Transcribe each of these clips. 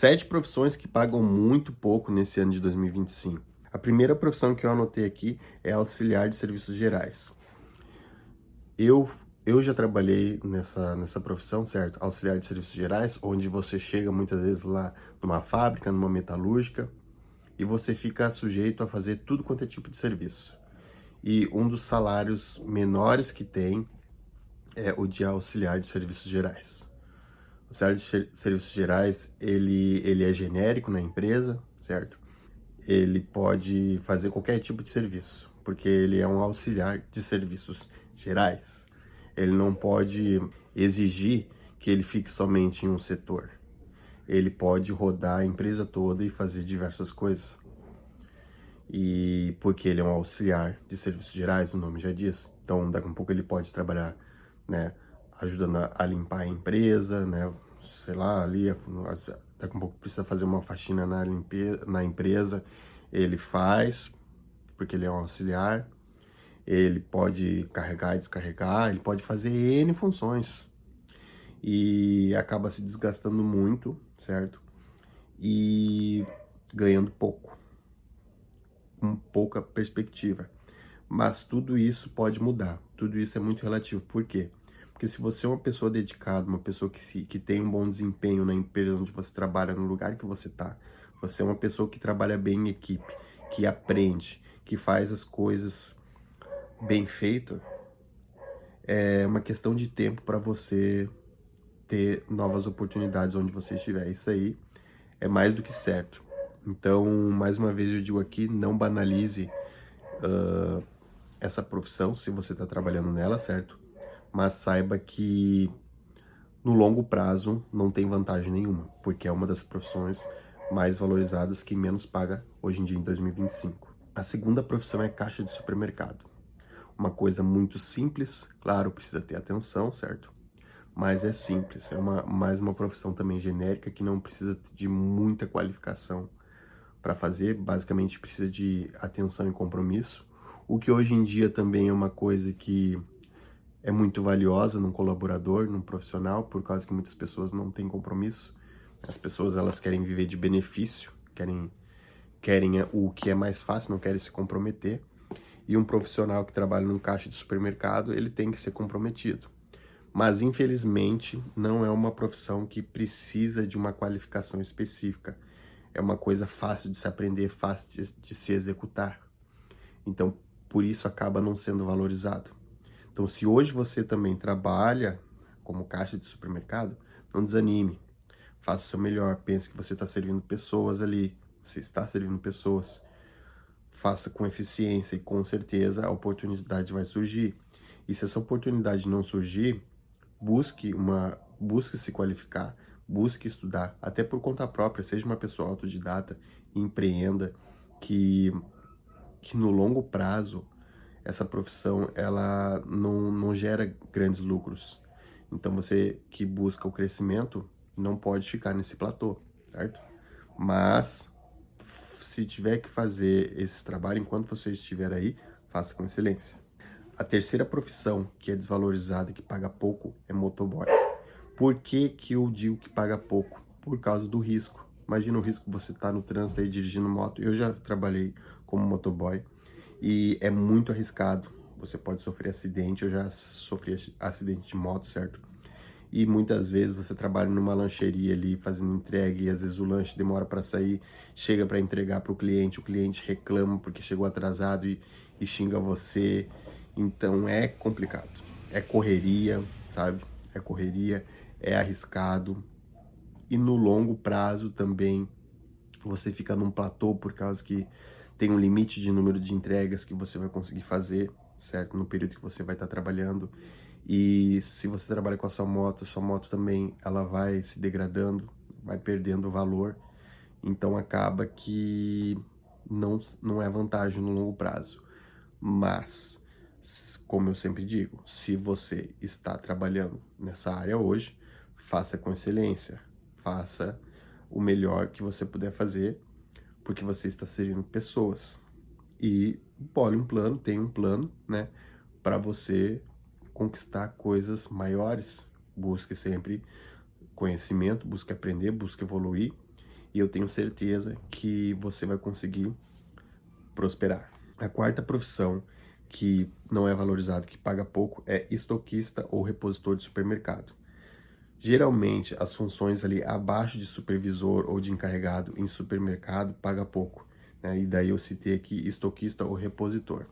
7 profissões que pagam muito pouco nesse ano de 2025. A primeira profissão que eu anotei aqui é auxiliar de serviços gerais. Eu, eu já trabalhei nessa profissão, certo? Auxiliar de serviços gerais, onde você chega muitas vezes lá numa fábrica, numa metalúrgica, e você fica sujeito a fazer tudo quanto é tipo de serviço. E um dos salários menores que tem é o de auxiliar de serviços gerais. O auxiliar de serviços gerais, ele é genérico na empresa, certo? Ele pode fazer qualquer tipo de serviço, porque ele é um auxiliar de serviços gerais. Ele não pode exigir que ele fique somente em um setor. Ele pode rodar a empresa toda e fazer diversas coisas. E porque ele é um auxiliar de serviços gerais, o nome já diz. Então, daqui a um pouco ele pode trabalhar, né, ajudando a limpar a empresa, né, sei lá, ali, daqui a pouco precisa fazer uma faxina na empresa, ele faz, porque ele é um auxiliar. Ele pode carregar e descarregar, ele pode fazer N funções. E acaba se desgastando muito, certo? E ganhando pouco, com pouca perspectiva. Mas tudo isso pode mudar, tudo isso é muito relativo. Por quê? Porque se você é uma pessoa dedicada, uma pessoa que tem um bom desempenho na empresa onde você trabalha, no lugar que você está, você é uma pessoa que trabalha bem em equipe, que aprende, que faz as coisas bem feito, é uma questão de tempo para você ter novas oportunidades onde você estiver. Isso aí é mais do que certo. Então, mais uma vez eu digo aqui, não banalize essa profissão se você está trabalhando nela, certo? Mas saiba que no longo prazo não tem vantagem nenhuma, porque é uma das profissões mais valorizadas que menos paga hoje em dia em 2025. A segunda profissão é caixa de supermercado. Uma coisa muito simples, claro, precisa ter atenção, certo? Mas é simples, é mais uma profissão também genérica que não precisa de muita qualificação para fazer, basicamente precisa de atenção e compromisso, o que hoje em dia também é uma coisa que é muito valiosa num colaborador, num profissional, por causa que muitas pessoas não têm compromisso. As pessoas elas querem viver de benefício, querem o que é mais fácil, não querem se comprometer. E um profissional que trabalha num caixa de supermercado, ele tem que ser comprometido. Mas, infelizmente, não é uma profissão que precisa de uma qualificação específica. É uma coisa fácil de se aprender, fácil de se executar. Então, por isso acaba não sendo valorizado. Então, se hoje você também trabalha como caixa de supermercado, não desanime. Faça o seu melhor. Pense que você está servindo pessoas ali. Você está servindo pessoas. Faça com eficiência e com certeza a oportunidade vai surgir. E se essa oportunidade não surgir, busque se qualificar, busque estudar, até por conta própria, seja uma pessoa autodidata, empreenda, que, que no longo prazo essa profissão ela não gera grandes lucros. Então você que busca o crescimento não pode ficar nesse platô, certo? Mas se tiver que fazer esse trabalho enquanto você estiver aí, faça com excelência. A terceira profissão que é desvalorizada e que paga pouco é motoboy. Por que que eu digo que paga pouco? Por causa do risco. Imagina o risco que você tá no trânsito aí dirigindo moto. Eu já trabalhei como motoboy e é muito arriscado. Você pode sofrer acidente, eu já sofri acidente de moto, certo? E muitas vezes você trabalha numa lancheria ali fazendo entrega e às vezes o lanche demora para sair, chega para entregar para o cliente reclama porque chegou atrasado e xinga você. Então é complicado. É correria, sabe? É correria, é arriscado. E no longo prazo também você fica num platô por causa que tem um limite de número de entregas que você vai conseguir fazer, certo? No período que você vai estar trabalhando. E se você trabalha com a sua moto também, ela vai se degradando, vai perdendo valor. Então acaba que não é vantagem no longo prazo. Mas, como eu sempre digo, se você está trabalhando nessa área hoje, faça com excelência. Faça o melhor que você puder fazer, porque você está servindo pessoas. E bole um plano, tem um plano, né, para você conquistar coisas maiores. Busque sempre conhecimento, busque aprender, busque evoluir. e eu tenho certeza que você vai conseguir prosperar. A quarta profissão que não é valorizada, que paga pouco, é estoquista ou repositor de supermercado. Geralmente, as funções ali abaixo de supervisor ou de encarregado em supermercado paga pouco, né? E daí eu citei aqui estoquista ou repositor.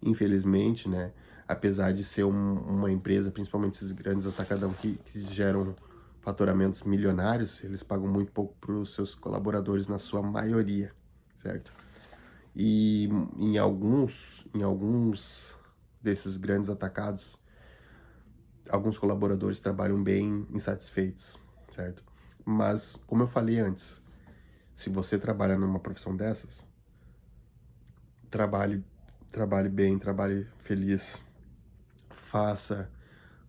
Infelizmente, né, apesar de ser uma empresa, principalmente esses grandes atacadão que geram faturamentos milionários, eles pagam muito pouco para os seus colaboradores na sua maioria, certo? E em alguns desses grandes atacados, alguns colaboradores trabalham bem insatisfeitos, certo? Mas, como eu falei antes, se você trabalha numa profissão dessas, trabalhe, trabalhe bem, trabalhe feliz, faça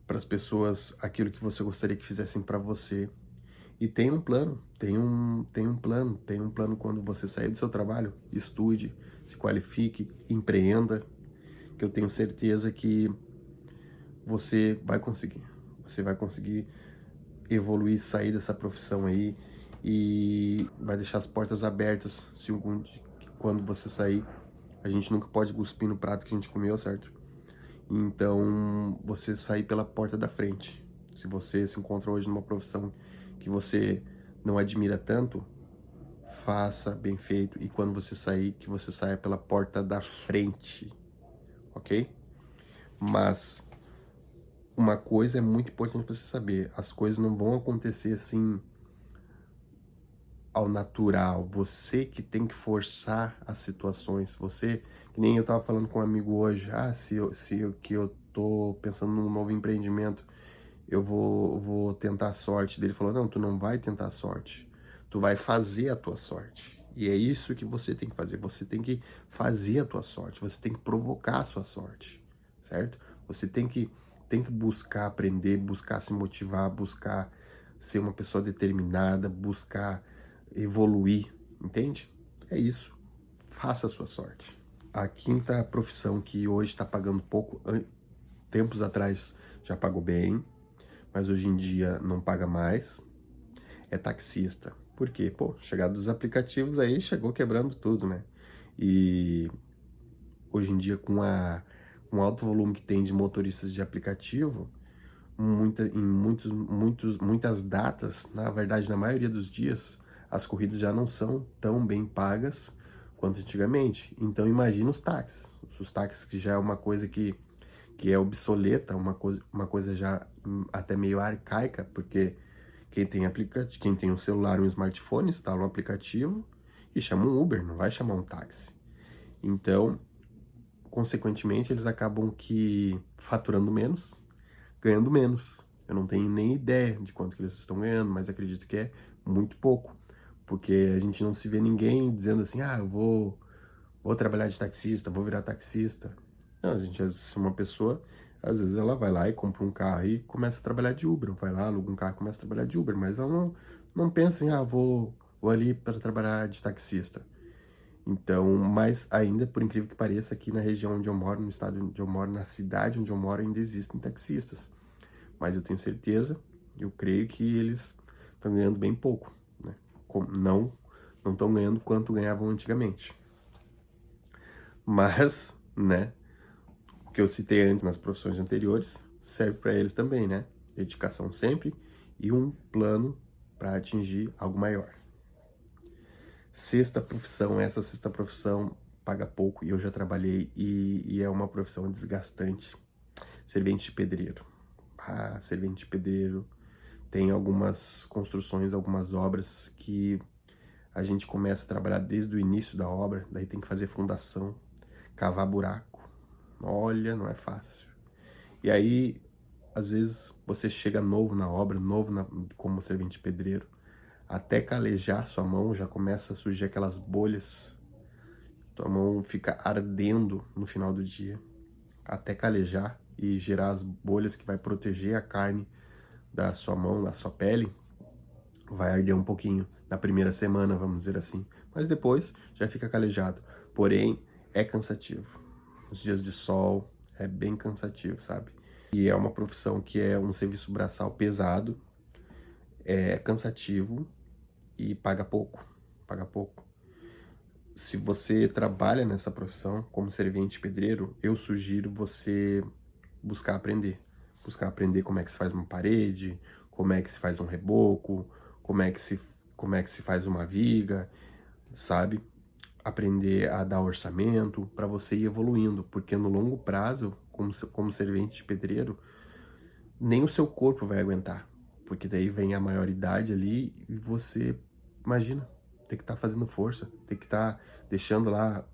para as pessoas aquilo que você gostaria que fizessem para você. E tenha um plano, tenha um plano quando você sair do seu trabalho, estude, se qualifique, empreenda, que eu tenho certeza que você vai conseguir. Você vai conseguir evoluir, sair dessa profissão aí e vai deixar as portas abertas se quando você sair. A gente nunca pode cuspir no prato que a gente comeu, certo? Então, você sair pela porta da frente. Se você se encontra hoje numa profissão que você não admira tanto, faça bem feito e quando você sair, que você saia pela porta da frente, ok? Mas uma coisa é muito importante você saber, as coisas não vão acontecer assim ao natural, você que tem que forçar as situações, você, que nem eu tava falando com um amigo hoje, que eu tô pensando num novo empreendimento, eu vou tentar a sorte. Dele falou, não, tu não vai tentar a sorte, tu vai fazer a tua sorte. E é isso que você tem que fazer, você tem que fazer a tua sorte, você tem que provocar a sua sorte, certo? Você tem que buscar aprender, buscar se motivar, buscar ser uma pessoa determinada, buscar evoluir, entende? É isso, faça a sua sorte. A quinta profissão que hoje está pagando pouco, tempos atrás já pagou bem, mas hoje em dia não paga mais, é taxista. Por quê? Pô, chegada dos aplicativos aí, chegou quebrando tudo, né? E hoje em dia, com o alto volume que tem de motoristas de aplicativo, muitas datas, na verdade, na maioria dos dias, as corridas já não são tão bem pagas quanto antigamente. Então, imagina os táxis. Os táxis que já é uma coisa que é obsoleta, uma coisa já até meio arcaica, porque quem tem um celular, um smartphone, instala um aplicativo e chama um Uber, não vai chamar um táxi. Então, consequentemente, eles acabam que faturando menos, ganhando menos. Eu não tenho nem ideia de quanto que eles estão ganhando, mas acredito que é muito pouco, porque a gente não se vê ninguém dizendo assim, vou trabalhar de taxista, vou virar taxista. Não, a gente, uma pessoa, às vezes ela vai lá e compra um carro e começa a trabalhar de Uber, vai lá, aluga um carro e começa a trabalhar de Uber, mas ela não pensa em, vou ali para trabalhar de taxista. Então, mas ainda, por incrível que pareça, aqui na região onde eu moro, no estado onde eu moro, na cidade onde eu moro, ainda existem taxistas. Mas eu tenho certeza, eu creio que eles estão ganhando bem pouco, né? Não estão ganhando quanto ganhavam antigamente. Mas, né, o que eu citei antes nas profissões anteriores, serve para eles também, né? Dedicação sempre e um plano para atingir algo maior. Essa sexta profissão paga pouco e eu já trabalhei e é uma profissão desgastante. Servente de pedreiro. Servente de pedreiro tem algumas construções, algumas obras que a gente começa a trabalhar desde o início da obra, daí tem que fazer fundação, cavar buraco. Olha, não é fácil. E aí, às vezes, você chega novo na obra, como servente de pedreiro, até calejar sua mão, já começa a surgir aquelas bolhas, tua mão fica ardendo no final do dia, até calejar e gerar as bolhas que vai proteger a carne da sua mão, da sua pele, vai arder um pouquinho na primeira semana, vamos dizer assim, mas depois já fica calejado. Porém, é cansativo. Os dias de sol é bem cansativo, sabe? E é uma profissão que é um serviço braçal pesado, é cansativo, e paga pouco, paga pouco. Se você trabalha nessa profissão como servente pedreiro, eu sugiro você buscar aprender. Buscar aprender como é que se faz uma parede, como é que se faz um reboco, como é que se faz uma viga, sabe? Aprender a dar orçamento para você ir evoluindo, porque no longo prazo, como servente de pedreiro, nem o seu corpo vai aguentar, porque daí vem a maioridade ali e você, imagina, ter que estar fazendo força, ter que estar deixando lá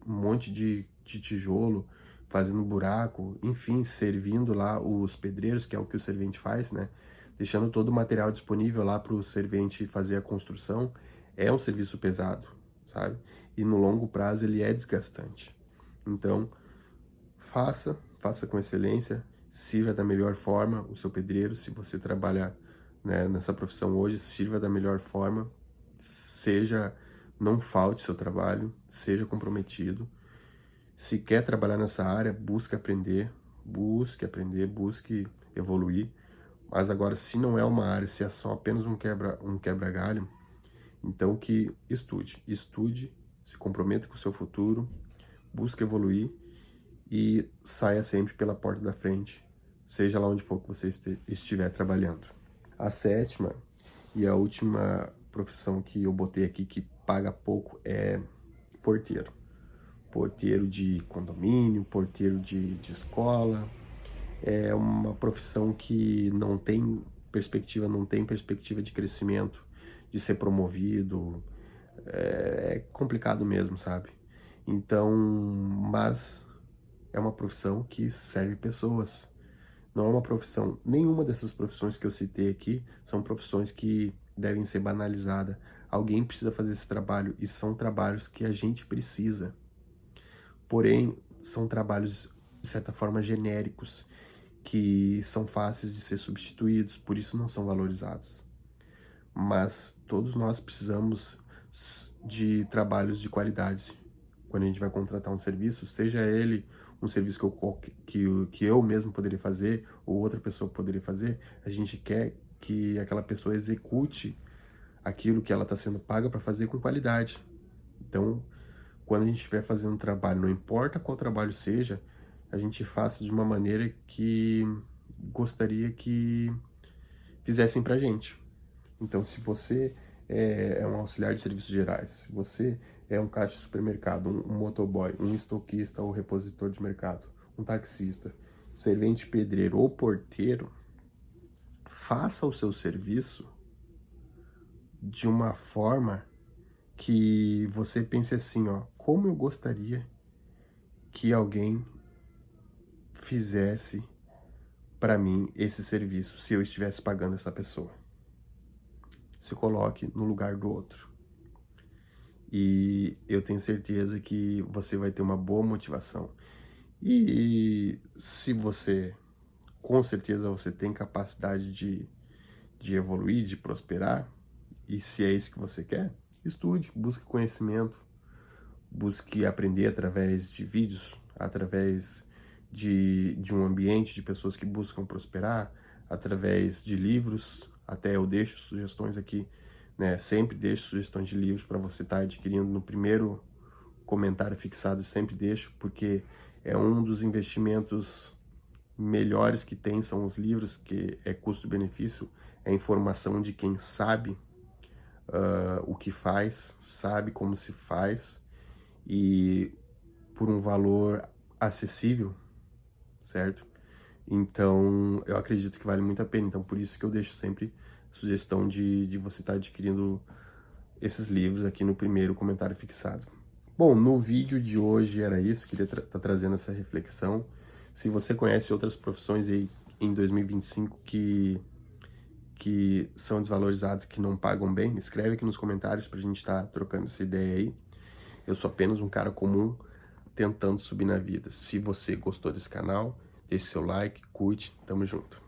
um monte de tijolo, fazendo buraco, enfim, servindo lá os pedreiros, que é o que o servente faz, né? Deixando todo o material disponível lá para o servente fazer a construção, é um serviço pesado, sabe? E no longo prazo ele é desgastante. Então, faça com excelência, sirva da melhor forma o seu pedreiro. Se você trabalha, né, nessa profissão hoje, sirva da melhor forma, não falte seu trabalho, seja comprometido. Se quer trabalhar nessa área, busque evoluir. Mas agora, se não é uma área, se é só apenas um quebra-galho, então que estude, se comprometa com o seu futuro, busque evoluir e saia sempre pela porta da frente, seja lá onde for que você estiver trabalhando. A sétima e a última profissão que eu botei aqui que paga pouco é porteiro. Porteiro de condomínio, porteiro de escola. É uma profissão que não tem perspectiva de crescimento, de ser promovido. É complicado mesmo, sabe? Então, mas é uma profissão que serve pessoas. Não é uma profissão, nenhuma dessas profissões que eu citei aqui são profissões que devem ser banalizadas. Alguém precisa fazer esse trabalho e são trabalhos que a gente precisa. Porém, são trabalhos, de certa forma, genéricos, que são fáceis de ser substituídos, por isso não são valorizados. Mas todos nós precisamos de trabalhos de qualidade. Quando a gente vai contratar um serviço, seja ele um serviço que eu mesmo poderia fazer ou outra pessoa poderia fazer, a gente quer que aquela pessoa execute aquilo que ela está sendo paga para fazer com qualidade. Então, quando a gente estiver fazendo um trabalho, não importa qual trabalho seja, a gente faça de uma maneira que gostaria que fizessem pra gente. Então, se você é um auxiliar de serviços gerais, se você é um caixa de supermercado, um motoboy, um estoquista ou repositor de mercado, um taxista, servente pedreiro ou porteiro, faça o seu serviço de uma forma que você pense assim, ó, como eu gostaria que alguém fizesse para mim esse serviço se eu estivesse pagando essa pessoa. Se coloque no lugar do outro. E eu tenho certeza que você vai ter uma boa motivação. E se você, com certeza você tem capacidade de evoluir, de prosperar, e se é isso que você quer, estude, busque conhecimento, busque aprender através de vídeos, através de um ambiente de pessoas que buscam prosperar, através de livros. Até eu deixo sugestões aqui, né? Sempre deixo sugestões de livros para você estar adquirindo no primeiro comentário fixado, sempre deixo, porque é um dos investimentos melhores que tem, são os livros, que é custo-benefício, é informação de quem sabe o que faz, sabe como se faz, e por um valor acessível, certo? Então, eu acredito que vale muito a pena. Então, por isso que eu deixo sempre a sugestão de você estar adquirindo esses livros aqui no primeiro comentário fixado. Bom, no vídeo de hoje era isso, queria estar trazendo essa reflexão. Se você conhece outras profissões aí em 2025 que são desvalorizadas, que não pagam bem, escreve aqui nos comentários pra gente estar trocando essa ideia aí. Eu sou apenas um cara comum tentando subir na vida. Se você gostou desse canal, deixe seu like, curte, tamo junto.